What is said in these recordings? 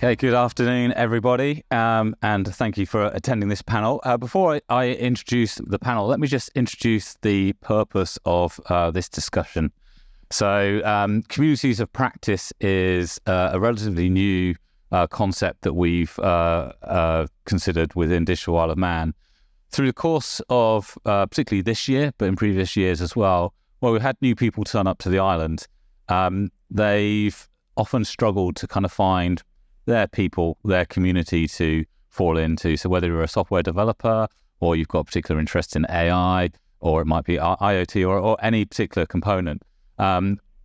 Okay, good afternoon, everybody, and thank you for attending this panel. Before I introduce the panel, let me just introduce the purpose of this discussion. So, communities of practice is a relatively new concept that we've considered within Digital Isle of Man. Through the course of particularly this year, but in previous years as well, where we had new people turn up to the island, they've often struggled to kind of find their people, their community to fall into. So whether you're a software developer or you've got a particular interest in AI, or it might be IoT or any particular component,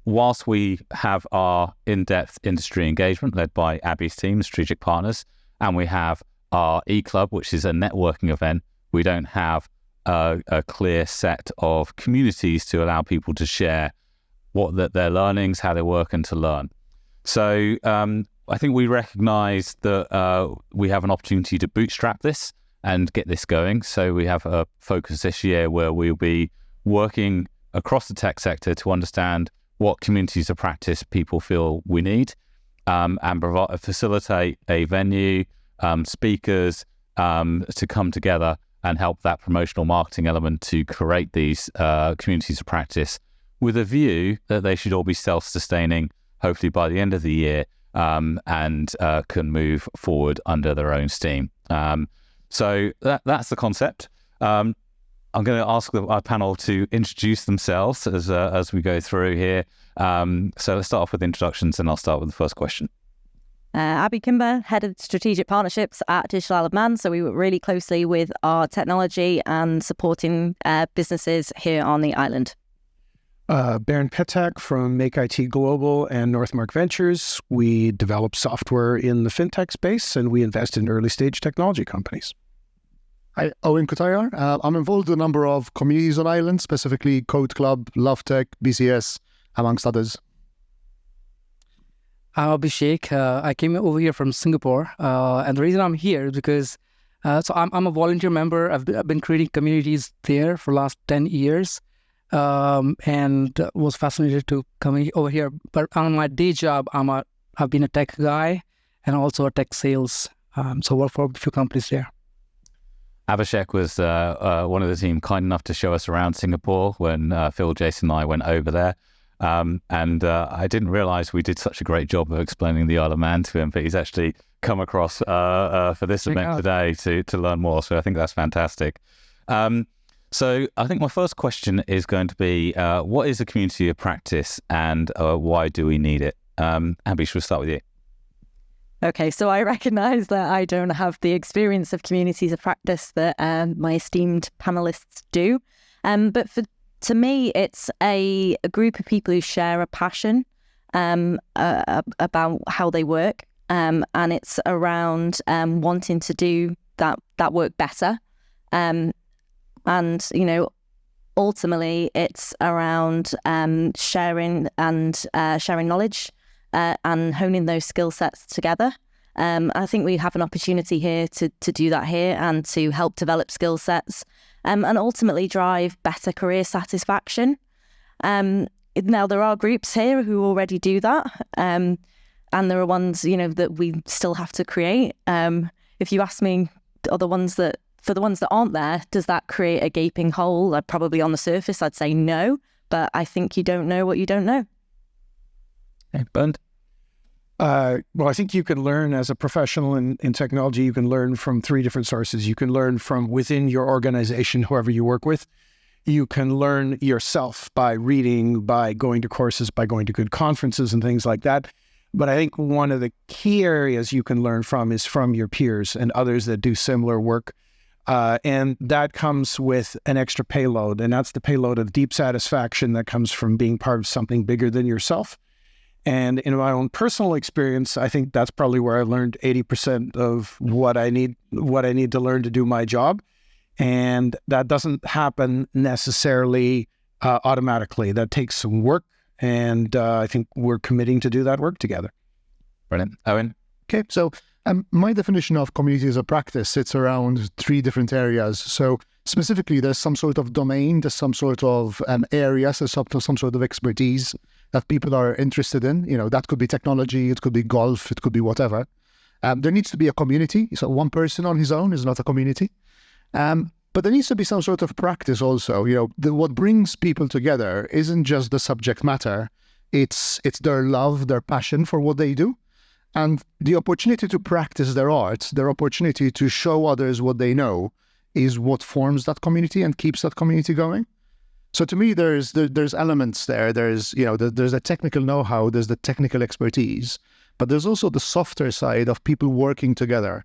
whilst we have our in-depth industry engagement led by Abby's team, Strategic Partners, and we have our eClub, which is a networking event, we don't have a clear set of communities to allow people to share their learnings, how they work, and to learn. So I think we recognise that we have an opportunity to bootstrap this and get this going. So we have a focus this year where we'll be working across the tech sector to understand what communities of practice people feel we need, and facilitate a venue, speakers to come together and help that promotional marketing element to create these communities of practice with a view that they should all be self-sustaining, hopefully by the end of the year, and can move forward under their own steam. So that's the concept. I'm going to ask our panel to introduce themselves as we go through here. So let's start off with introductions, and I'll start with the first question. Abby Kimber, Head of Strategic Partnerships at Digital Isle of Man. So we work really closely with our technology and supporting businesses here on the island. Baron Petak from Make IT Global and Northmark Ventures. We develop software in the fintech space, and we invest in early stage technology companies. Hi, Owen Kutayar. I'm involved in a number of communities on island, specifically Code Club, LoveTech, BCS, amongst others. I'm Abhishek. I came over here from Singapore, and the reason I'm here is because I'm a volunteer member. I've been creating communities there for the last 10 years. And was fascinated to come over here. But on my day job, I've been a tech guy and also a tech sales. So work for a few companies there. Abhishek was one of the team kind enough to show us around Singapore when Phil, Jason, and I went over there. And I didn't realize we did such a great job of explaining the Isle of Man to him, but he's actually come across for this event today to learn more. So I think that's fantastic. So I think my first question is going to be, what is a community of practice and why do we need it? Abby, should we start with you? Okay, so I recognise that I don't have the experience of communities of practice that my esteemed panellists do. But to me, it's a group of people who share a passion about how they work. And it's around wanting to do that work better. And, ultimately it's around sharing knowledge and honing those skill sets together. I think we have an opportunity here to do that here and to help develop skill sets and ultimately drive better career satisfaction. Now, there are groups here who already do that. And there are ones, that we still have to create. If you ask me, for the ones that aren't there, does that create a gaping hole? Probably on the surface, I'd say no, but I think you don't know what you don't know. Okay, Bernd? Well, I think you can learn as a professional in technology, you can learn from three different sources. You can learn from within your organization, whoever you work with. You can learn yourself by reading, by going to courses, by going to good conferences and things like that. But I think one of the key areas you can learn from is from your peers and others that do similar work. And that comes with an extra payload, and that's the payload of deep satisfaction that comes from being part of something bigger than yourself. And in my own personal experience, I think that's probably where I learned 80% of what I need to learn to do my job. And that doesn't happen necessarily automatically. That takes some work, and I think we're committing to do that work together. Brilliant. Owen? Okay, so my definition of communities of practice sits around three different areas. So specifically, there's some sort of domain, there's some sort of area, so some sort of expertise that people are interested in. That could be technology, it could be golf, it could be whatever. There needs to be a community. So one person on his own is not a community. But there needs to be some sort of practice also. What brings people together isn't just the subject matter. It's their love, their passion for what they do. And the opportunity to practice their art, their opportunity to show others what they know is what forms that community and keeps that community going. So to me, there's elements there. There's a technical know-how, there's the technical expertise, but there's also the softer side of people working together.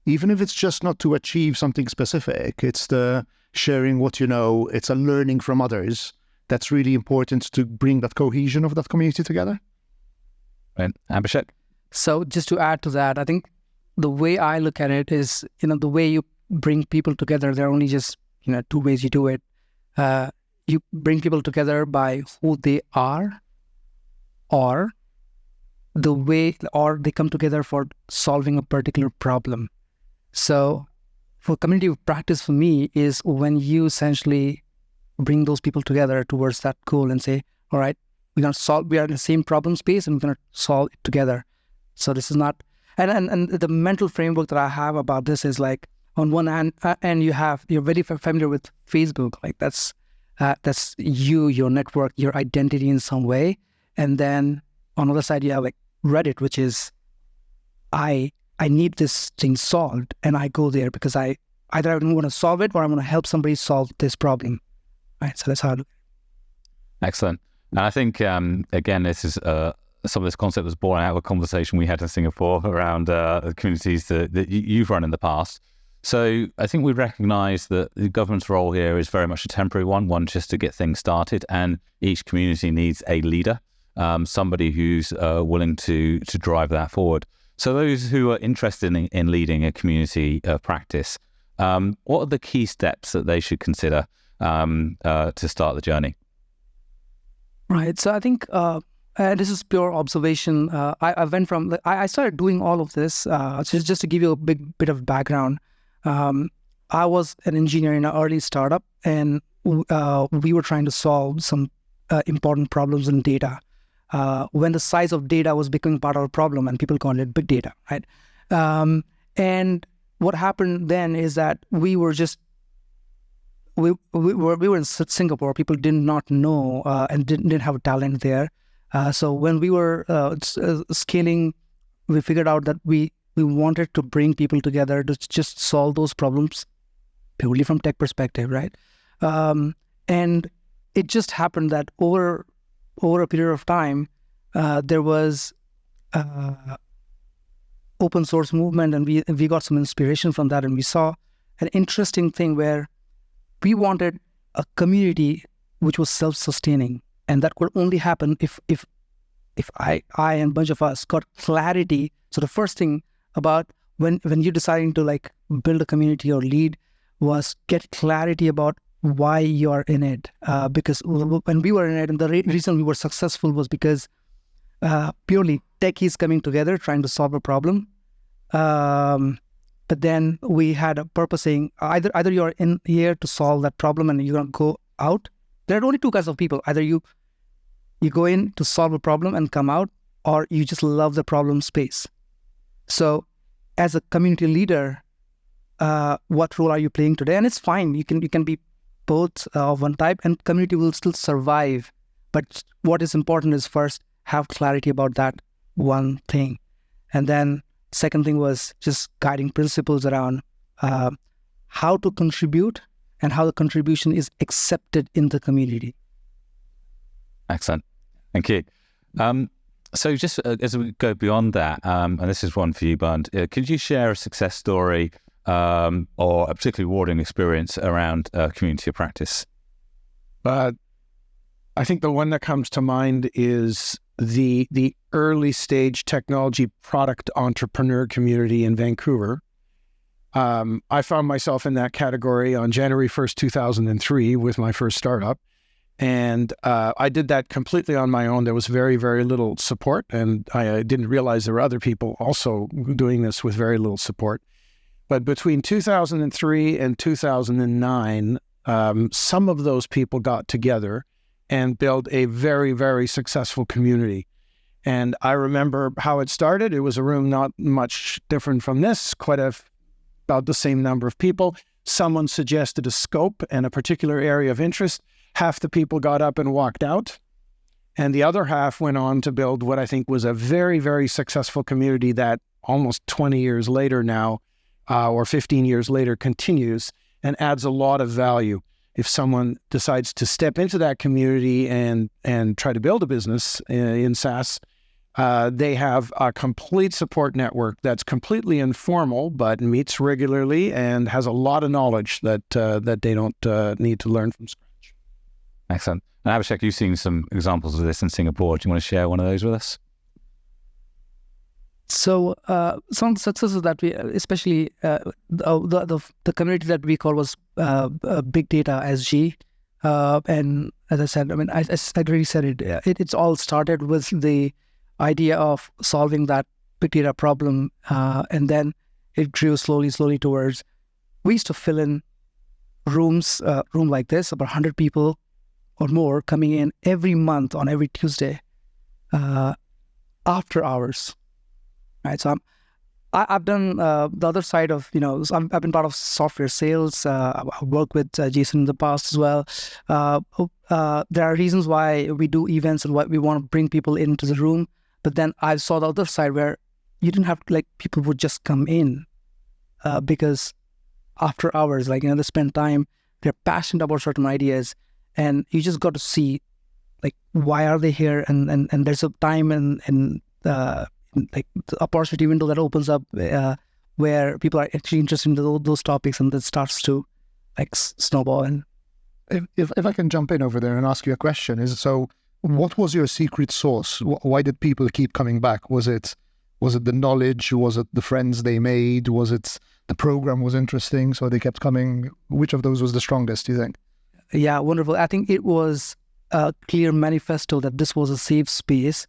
Even if it's just not to achieve something specific, it's the sharing what you know, it's a learning from others. That's really important to bring that cohesion of that community together. And Abhishek? So just to add to that, I think the way I look at it is, the way you bring people together, there are only just, two ways you do it. You bring people together by who they are, or they come together for solving a particular problem. So for community of practice for me is when you essentially bring those people together towards that goal and say, all right, we are in the same problem space and we're going to solve it together. So this is not, and the mental framework that I have about this is like, on one hand, and you're very familiar with Facebook, like that's your network, your identity in some way. And then on the other side, you have like Reddit, which is, I need this thing solved, and I go there because I want to solve it or I want to help somebody solve this problem. Right. So that's how I do it. Excellent. And I think, again, this is some of this concept was born out of a conversation we had in Singapore around the communities that you've run in the past. So I think we recognise that the government's role here is very much a temporary one just to get things started, and each community needs a leader, somebody who's willing to drive that forward. So those who are interested in leading a community practice, what are the key steps that they should consider to start the journey? Right. So I think this is pure observation. I went from, I started doing all of this, just to give you a big bit of background. I was an engineer in an early startup, and we were trying to solve some important problems in data. When the size of data was becoming part of a problem, and people called it big data, right? And what happened then is that we were in Singapore. People did not know and didn't have talent there. So when we were scaling, we figured out that we wanted to bring people together to just solve those problems purely from tech perspective, right? And it just happened that over a period of time, there was open source movement, and we got some inspiration from that, and we saw an interesting thing where we wanted a community which was self-sustaining, and that could only happen if I and a bunch of us got clarity. So the first thing about when you're deciding to like build a community or lead was get clarity about why you're in it. Because when we were in it, and the reason we were successful was because purely techies coming together trying to solve a problem. But then we had a purpose saying either you're in here to solve that problem and you're going to go out. There are only two kinds of people. Either you go in to solve a problem and come out, or you just love the problem space. So as a community leader, what role are you playing today? And it's fine. You can be both of one type, and community will still survive. But what is important is first have clarity about that one thing. And then second thing was just guiding principles around how to contribute and how the contribution is accepted in the community. Excellent. Thank you. So just as we go beyond that, and this is one for you, Bernd, could you share a success story or a particularly rewarding experience around community of practice? I think the one that comes to mind is the early stage technology product entrepreneur community in Vancouver. I found myself in that category on January 1st, 2003 with my first startup. And I did that completely on my own. There was very, very little support. And I didn't realize there were other people also doing this with very little support. But between 2003 and 2009, some of those people got together and built a very, very successful community. And I remember how it started. It was a room not much different from this, about the same number of people. Someone suggested a scope and a particular area of interest. Half the people got up and walked out. And the other half went on to build what I think was a very, very successful community that almost 20 years later now, or 15 years later, continues and adds a lot of value. If someone decides to step into that community and try to build a business in SaaS, they have a complete support network that's completely informal, but meets regularly and has a lot of knowledge that they don't need to learn from scratch. Excellent. And Abhishek, you've seen some examples of this in Singapore. Do you want to share one of those with us? So some of the successes that we, especially the community that we call was Big Data SG. And as I said, I mean, I already said it. It's all started with the idea of solving that big data problem, and then it grew slowly towards. We used to fill in rooms, room like this, about 100 people or more coming in every month on every Tuesday, after hours. Right, so I've done the other side of, so I've been part of software sales. I've worked with Jason in the past as well. There are reasons why we do events and why we want to bring people into the room. But then I saw the other side where you didn't have people would just come in because after hours, they spend time, they're passionate about certain ideas, and you just got to see why are they here, and there's a time and the opportunity window that opens up where people are actually interested in those topics, and that starts to snowball. And if I can jump in over there and ask you a question, what was your secret sauce? Why did people keep coming back? Was it the knowledge? Was it the friends they made? Was it the program was interesting, so they kept coming? Which of those was the strongest, do you think? Yeah, wonderful. I think it was a clear manifesto that this was a safe space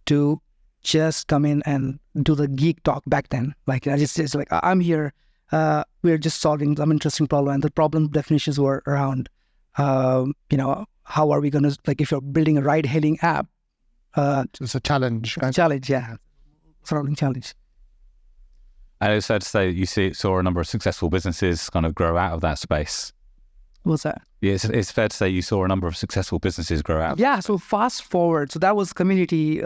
to just come in and do the geek talk back then. I'm here, we're just solving some interesting problem, and the problem definitions were around, how are we going to, if you're building a ride-hailing app. It's a challenge. It's a challenge, yeah. Surrounding challenge. And it's fair to say that you saw a number of successful businesses kind of grow out of that space. What's that? Yeah, it's fair to say you saw a number of successful businesses grow out. Yeah, so fast forward. So that was community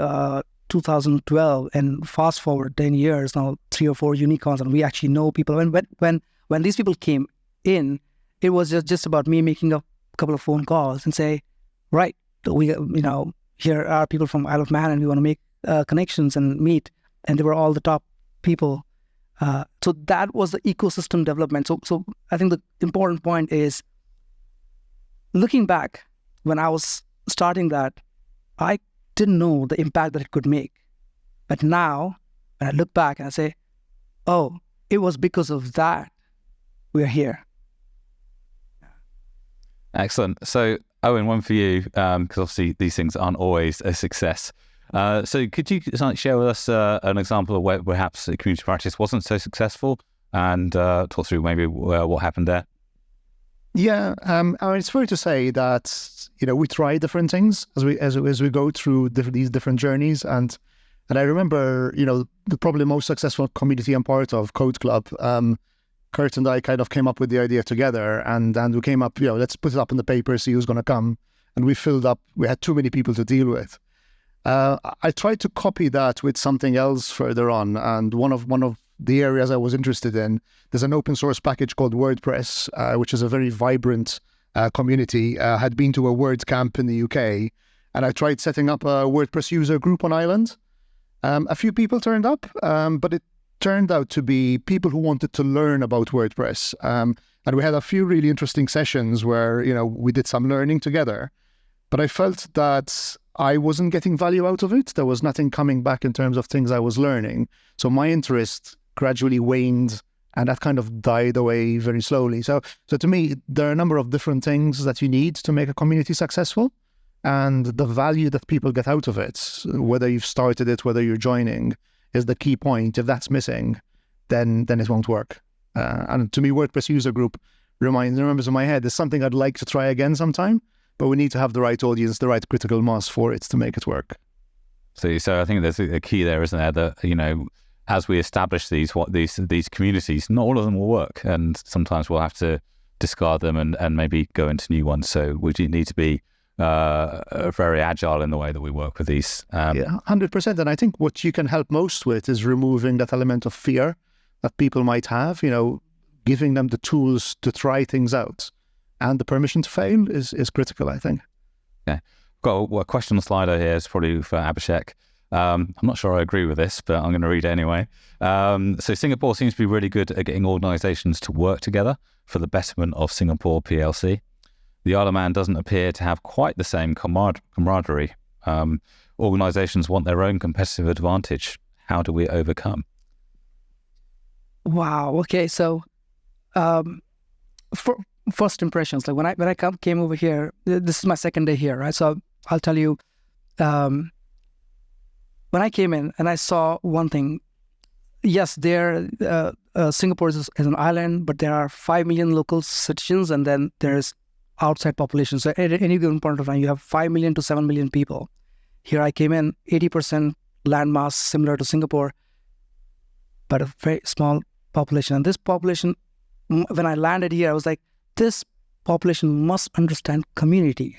2012, and fast forward 10 years now, 3 or 4 unicorns, and we actually know people. When these people came in, it was just about me making a couple of phone calls and say, right, we here are people from Isle of Man, and we want to make connections and meet, and they were all the top people. So that was the ecosystem development. So I think the important point is, looking back, when I was starting that, I didn't know the impact that it could make. But now, when I look back and I say, oh, it was because of that we're here. Excellent. So, Owen, one for you, because obviously these things aren't always a success. So could you share with us an example of where perhaps a community practice wasn't so successful, and talk through maybe what happened there? Yeah, it's fair to say that we try different things as we go through these different journeys, and I remember probably the most successful community I'm part of, Code Club. Kurt and I kind of came up with the idea together, and we came up, let's put it up in the paper, see who's going to come, and we filled up. We had too many people to deal with. I tried to copy that with something else further on, and one of the areas I was interested in, there's an open source package called WordPress, which is a very vibrant community. Had been to a WordCamp in the UK, and I tried setting up a WordPress user group on Ireland. A few people turned up, but it turned out to be people who wanted to learn about WordPress. And we had a few really interesting sessions where, we did some learning together. But I felt that I wasn't getting value out of it. There was nothing coming back in terms of things I was learning. So my interest gradually waned, and that kind of died away very slowly. So to me, there are a number of different things that you need to make a community successful. And the value that people get out of it, whether you've started it, whether you're joining, is the key point. If that's missing, then it won't work. And to me, WordPress user group remembers in my head, is something I'd like to try again sometime, but we need to have the right audience, the right critical mass for it to make it work. So I think there's a key there, isn't there? That as we establish these communities, not all of them will work, and sometimes we'll have to discard them and maybe go into new ones. So we do need to be very agile in the way that we work with these. 100%. And I think what you can help most with is removing that element of fear that people might have. Giving them the tools to try things out, and the permission to fail is critical, I think. Yeah. Got a question on Slido here. It's probably for Abhishek. I'm not sure I agree with this, but I'm going to read it anyway. So Singapore seems to be really good at getting organisations to work together for the betterment of Singapore PLC. The Isle of Man doesn't appear to have quite the same camaraderie. Organisations want their own competitive advantage. How do we overcome? Wow. Okay. So, for first impressions, like when I came over here, this is my second day here, right? So I'll tell you, when I came in and I saw one thing, yes, Singapore is an island, but there are 5 million local citizens, and then there's outside population. So at any given point of time, you have 5 million to 7 million people. Here I came in, 80% land mass similar to Singapore, but a very small population. And this population, when I landed here, I was like, this population must understand community.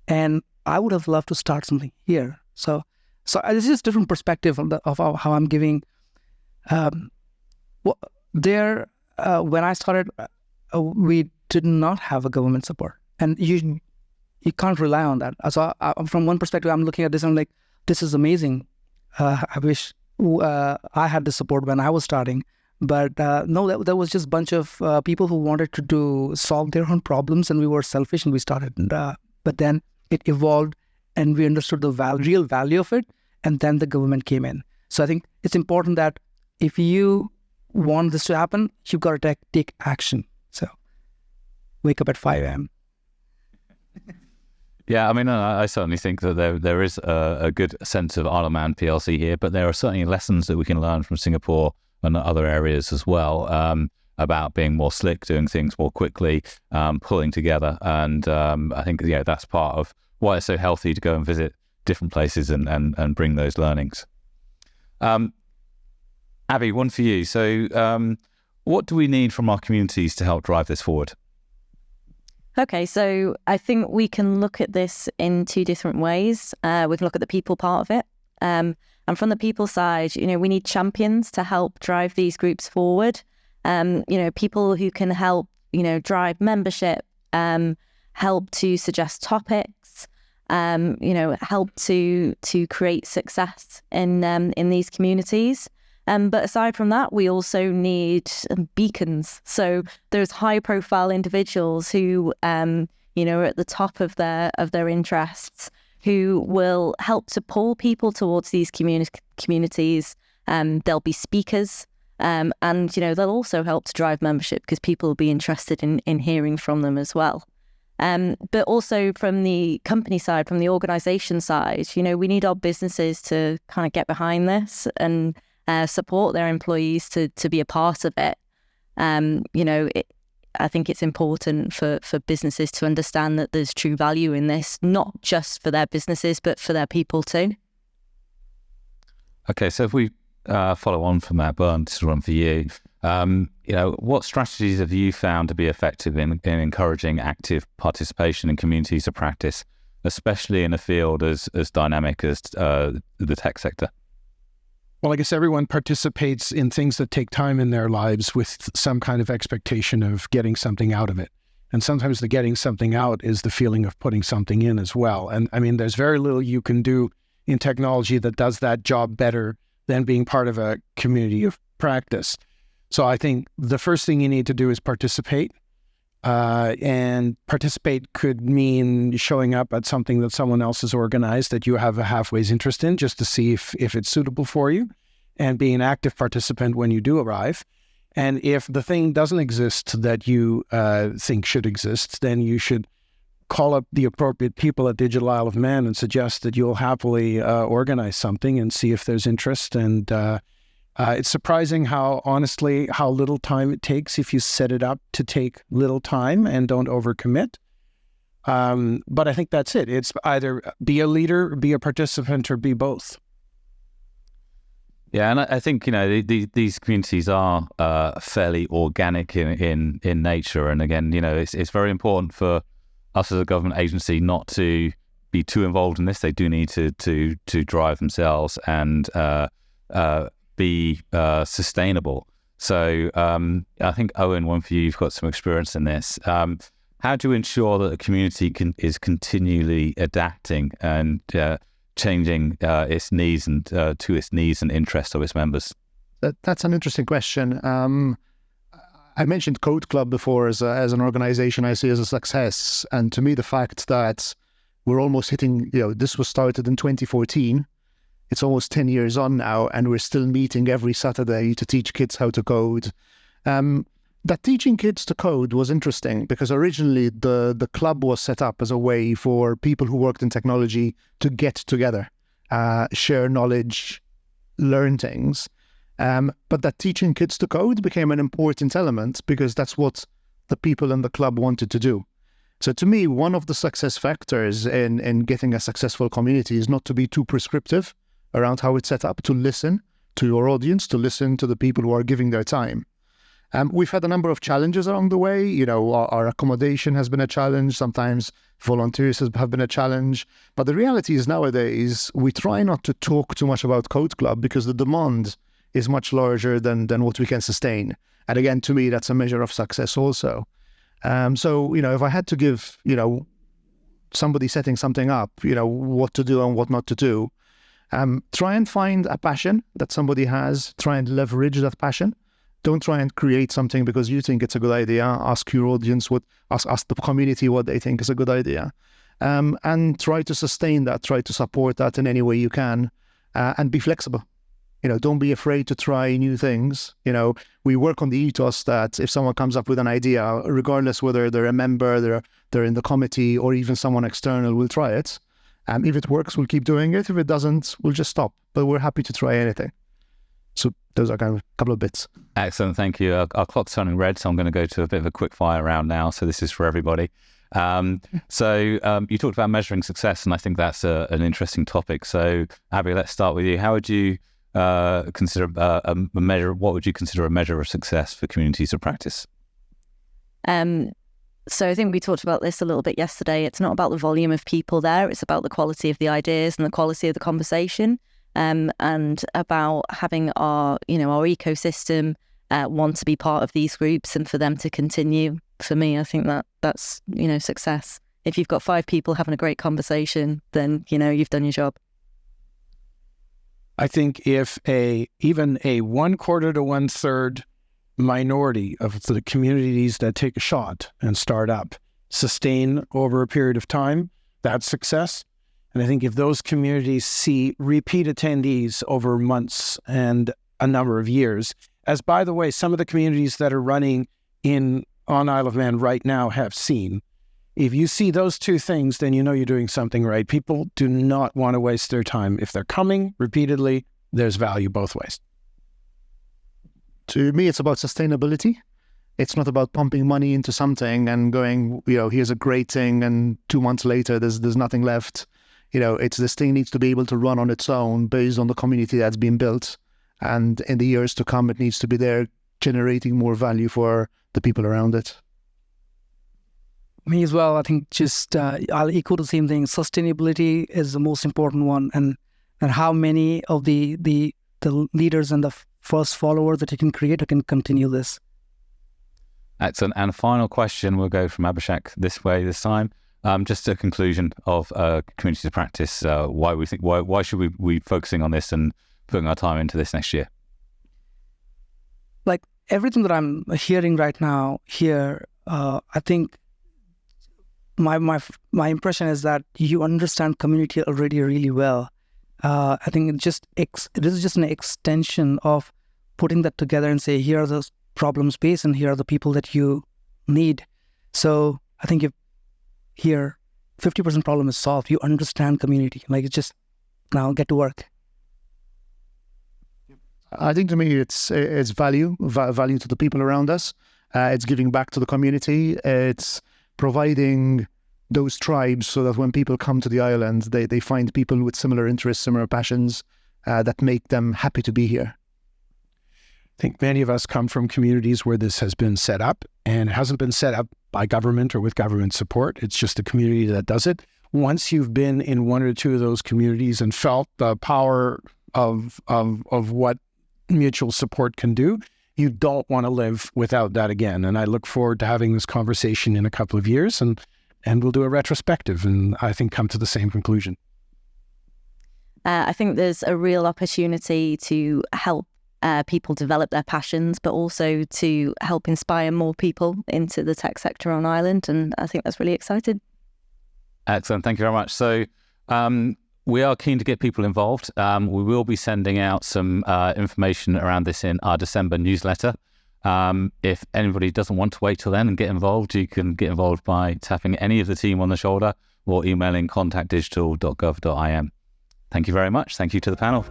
And I would have loved to start something here. So this is a different perspective of how I'm giving. When I started, we did not have a government support, and you can't rely on that. So from one perspective, I'm looking at this and I'm like, this is amazing. I wish I had the support when I was starting, but no, that was just a bunch of people who wanted to solve their own problems, and we were selfish and we started. But then it evolved, and we understood the real value of it, and then the government came in. So I think it's important that if you want this to happen, you've got to take action. So wake up at 5 a.m. Yeah, I mean, I certainly think that there is a good sense of Isle of Man PLC here, but there are certainly lessons that we can learn from Singapore and other areas as well, about being more slick, doing things more quickly, pulling together. And I think, that's part of why it's so healthy to go and visit different places and bring those learnings. Abby, one for you. So what do we need from our communities to help drive this forward? Okay, so I think we can look at this in two different ways. We can look at the people part of it. And from the people side, we need champions to help drive these groups forward. People who can help, drive membership, help to suggest topics, help to create success in these communities. But aside from that, we also need beacons. So there's high-profile individuals who, are at the top of their interests, who will help to pull people towards these communities. There'll be speakers, and they'll also help to drive membership because people will be interested in hearing from them as well. But also from the company side, from the organisation side, we need our businesses to kind of get behind this and support their employees to be a part of it. I think it's important for businesses to understand that there's true value in this, not just for their businesses, but for their people too. Okay, so if we follow on from that, Bernd, this is one for you. What strategies have you found to be effective in encouraging active participation in communities of practice, especially in a field as dynamic as the tech sector? Well, I guess everyone participates in things that take time in their lives with some kind of expectation of getting something out of it. And sometimes the getting something out is the feeling of putting something in as well. And I mean, there's very little you can do in technology that does that job better than being part of a community of practice. So I think the first thing you need to do is participate. And participate could mean showing up at something that someone else has organized that you have a halfway's interest in, just to see if it's suitable for you, and be an active participant when you do arrive. And if the thing doesn't exist that you think should exist, then you should call up the appropriate people at Digital Isle of Man and suggest that you'll happily organize something and see if there's interest. And it's surprising how little time it takes if you set it up to take little time and don't overcommit. But I think that's it. It's either be a leader, be a participant, or be both. Yeah, and I think these communities are fairly organic in nature, and again, it's very important for us as a government agency not to be too involved in this. They do need to drive themselves and be sustainable. So I think, Owen, one for you, you've got some experience in this. How do you ensure that the community is continually adapting and changing its needs and to its needs and interests of its members? That's an interesting question. I mentioned Code Club before as an organization I see as a success, and to me the fact that we're almost hitting, this was started in 2014. It's almost 10 years on now, and we're still meeting every Saturday to teach kids how to code. That teaching kids to code was interesting because originally the club was set up as a way for people who worked in technology to get together, share knowledge, learn things. But that teaching kids to code became an important element because that's what the people in the club wanted to do. So to me, one of the success factors in getting a successful community is not to be too prescriptive around how it's set up, to listen to your audience, to listen to the people who are giving their time. We've had a number of challenges along the way. Our accommodation has been a challenge. Sometimes volunteers have been a challenge. But the reality is nowadays, we try not to talk too much about Code Club because the demand is much larger than what we can sustain. And again, to me, that's a measure of success also. So, if I had to give, somebody setting something up, what to do and what not to do, try and find a passion that somebody has, try and leverage that passion. Don't try and create something because you think it's a good idea. Ask your audience, ask the community what they think is a good idea. And try to sustain that, try to support that in any way you can, and be flexible. Don't be afraid to try new things. We work on the ethos that if someone comes up with an idea, regardless whether they're a member, they're in the committee, or even someone external, we'll try it. If it works, we'll keep doing it. If it doesn't, we'll just stop. But we're happy to try anything. So those are kind of a couple of bits. Excellent, thank you. Our clock's turning red, so I'm going to go to a bit of a quick fire round now. So this is for everybody. So you talked about measuring success, and I think that's an interesting topic. So Abby, let's start with you. How would you consider a measure? What would you consider a measure of success for communities of practice? So I think we talked about this a little bit yesterday. It's not about the volume of people there. It's about the quality of the ideas and the quality of the conversation. And about having our ecosystem want to be part of these groups and for them to continue. For me, I think that's success. If you've got 5 people having a great conversation, then you've done your job. I think if even a 1/4 to 1/3 minority of the communities that take a shot and start up sustain over a period of time, that's success. And I think if those communities see repeat attendees over months and a number of years, as by the way, some of the communities that are running on Isle of Man right now have seen, if you see those two things, then you're doing something right. People do not want to waste their time. If they're coming repeatedly, there's value both ways. To me, it's about sustainability. It's not about pumping money into something and going, here's a great thing, and 2 months later, there's nothing left. It's this thing needs to be able to run on its own based on the community that's been built. And in the years to come, it needs to be there generating more value for the people around it. Me as well. I think just I'll echo the same thing. Sustainability is the most important one, and how many of the leaders and the first followers that you can create who can continue this. Excellent. And final question, we'll go from Abhishek this way this time. Just a conclusion of community of practice. Why should we be focusing on this and putting our time into this next year? Like everything that I'm hearing right now here, I think my impression is that you understand community already really well. I think it is just an extension of putting that together and say, here are the problem space and here are the people that you need. So I think if here 50% problem is solved, you understand community. Like it's just now get to work. I think to me it's value to the people around us. It's giving back to the community. It's providing those tribes so that when people come to the island, they find people with similar interests, similar passions that make them happy to be here. I think many of us come from communities where this has been set up, and it hasn't been set up by government or with government support. It's just a community that does it. Once you've been in one or two of those communities and felt the power of what mutual support can do, you don't want to live without that again. And I look forward to having this conversation in a couple of years, and we'll do a retrospective and I think come to the same conclusion. I think there's a real opportunity to help people develop their passions, but also to help inspire more people into the tech sector on Ireland. And I think that's really exciting. Excellent. Thank you very much. So we are keen to get people involved. We will be sending out some information around this in our December newsletter. If anybody doesn't want to wait till then and get involved, you can get involved by tapping any of the team on the shoulder or emailing contact@digital.gov.im. Thank you very much. Thank you to the panel.